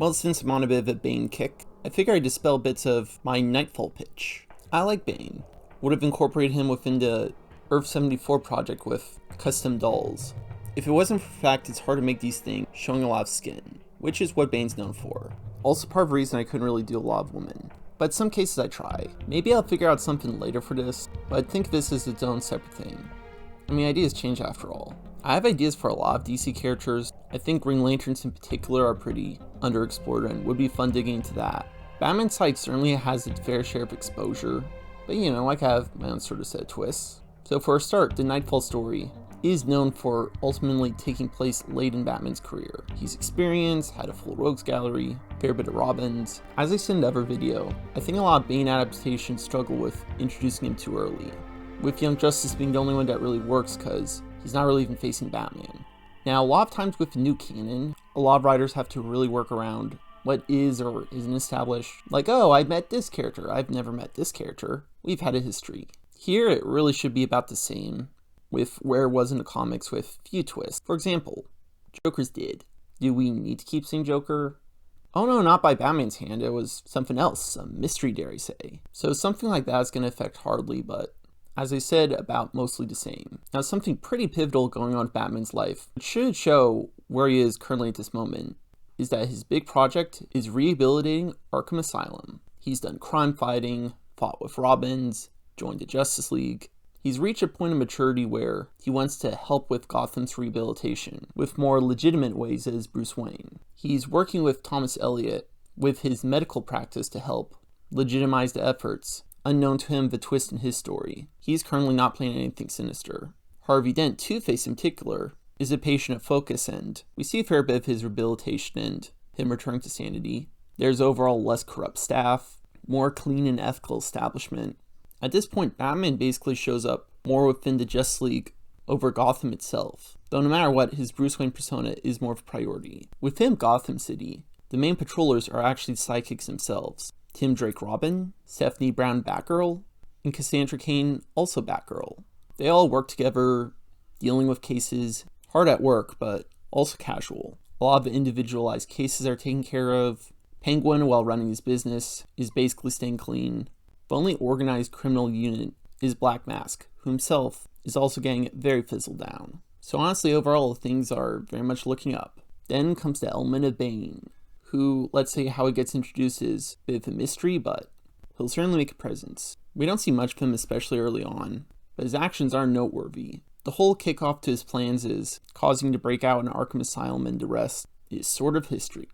Well, since I'm on a bit of a Bane kick, I figure I'd dispel bits of my Knightfall pitch. I like Bane. Would have incorporated him within the Earth 74 project with custom dolls. If it wasn't for the fact it's hard to make these things showing a lot of skin, which is what Bane's known for. Also part of the reason I couldn't really do a lot of women. But in some cases I try. Maybe I'll figure out something later for this, but I think this is its own separate thing. I mean, ideas change after all. I have ideas for a lot of DC characters. I think Green Lanterns in particular are pretty underexplored and would be fun digging into that. Batman's side certainly has its fair share of exposure, but you know, I have my own sort of set of twists. So for a start, the Knightfall story is known for ultimately taking place late in Batman's career. He's experienced, had a full rogues gallery, fair bit of Robins. As I said in the other video, I think a lot of Bane adaptations struggle with introducing him too early, with Young Justice being the only one that really works because he's not really even facing Batman. Now, a lot of times with the new canon, a lot of writers have to really work around what is or isn't established. Like, oh, I met this character, I've never met this character. We've had a history. Here, it really should be about the same, with where it was in the comics with few twists. For example, Joker's dead. Do we need to keep seeing Joker? Oh no, not by Batman's hand, it was something else, some mystery, dare I say. So something like that is going to affect Hardly, but as I said, about mostly the same. Now, something pretty pivotal going on in Batman's life, which should show where he is currently at this moment, is that his big project is rehabilitating Arkham Asylum. He's done crime fighting, fought with Robins, joined the Justice League. He's reached a point of maturity where he wants to help with Gotham's rehabilitation with more legitimate ways as Bruce Wayne. He's working with Thomas Elliot with his medical practice to help legitimize the efforts. Unknown to him, the twist in his story. He's currently not playing anything sinister. Harvey Dent, Two-Face in particular, is a patient at Focus, and we see a fair bit of his rehabilitation and him returning to sanity. There's overall less corrupt staff, more clean and ethical establishment. At this point, Batman basically shows up more within the Justice League over Gotham itself, though no matter what, his Bruce Wayne persona is more of a priority. Within Gotham City, the main patrollers are actually sidekicks themselves. Tim Drake Robin, Stephanie Brown Batgirl, and Cassandra Cain also Batgirl. They all work together, dealing with cases, hard at work, but also casual. A lot of the individualized cases are taken care of. Penguin, while running his business, is basically staying clean. The only organized criminal unit is Black Mask, who himself is also getting very fizzled down. So honestly, overall, things are very much looking up. Then comes the element of Bane, who, let's say how he gets introduced is a bit of a mystery, but he'll certainly make a presence. We don't see much of him, especially early on, but his actions are noteworthy. The whole kickoff to his plans is causing him to break out in Arkham Asylum, and the rest is sort of history.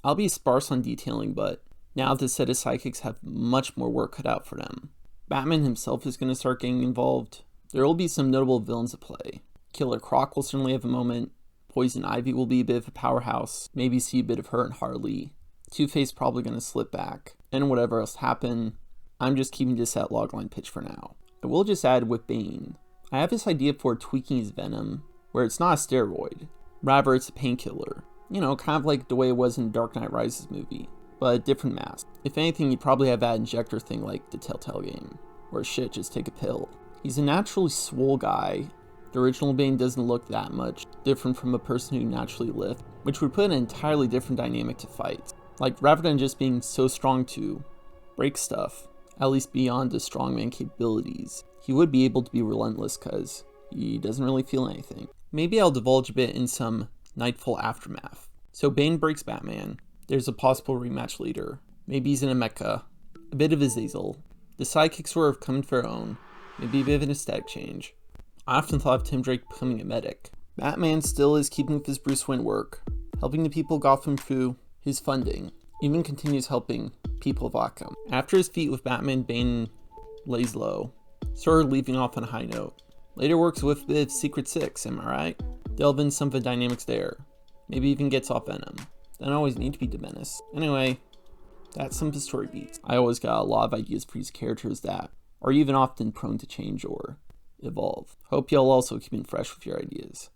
I'll be sparse on detailing, but now the set of sidekicks have much more work cut out for them. Batman himself is going to start getting involved. There will be some notable villains at play. Killer Croc will certainly have a moment. Poison Ivy will be a bit of a powerhouse. Maybe see a bit of her and Harley. Two-Face probably going to slip back. And whatever else happen, I'm just keeping this at logline pitch for now. I will just add with Bane, I have this idea for tweaking his venom, where it's not a steroid. Rather, it's a painkiller. You know, kind of like the way it was in Dark Knight Rises movie, but a different mask. If anything, you'd probably have that injector thing like the Telltale game, where shit, just take a pill. He's a naturally swole guy. The original Bane doesn't look that much different from a person who naturally lifts, which would put an entirely different dynamic to fights. Like, rather than just being so strong to break stuff, at least beyond his strongman capabilities, he would be able to be relentless because he doesn't really feel anything. Maybe I'll divulge a bit in some Knightfall aftermath. So Bane breaks Batman. There's a possible rematch later. Maybe he's in a mecha. A bit of Azazel. The sidekicks sort of come into their own. Maybe a bit of an aesthetic change. I often thought of Tim Drake becoming a medic. Batman still is keeping with his Bruce Wayne work, helping the people of Gotham through his funding, even continues helping people of Arkham. After his feat with Batman, Bane lays low, sort of leaving off on a high note. Later works with the Secret Six, am I right? Delve in some of the dynamics there. Maybe even gets off Venom. Doesn't always need to be the Menace. Anyway, that's some of the story beats. I always got a lot of ideas for these characters that are even often prone to change or evolve. Hope y'all also keeping fresh with your ideas.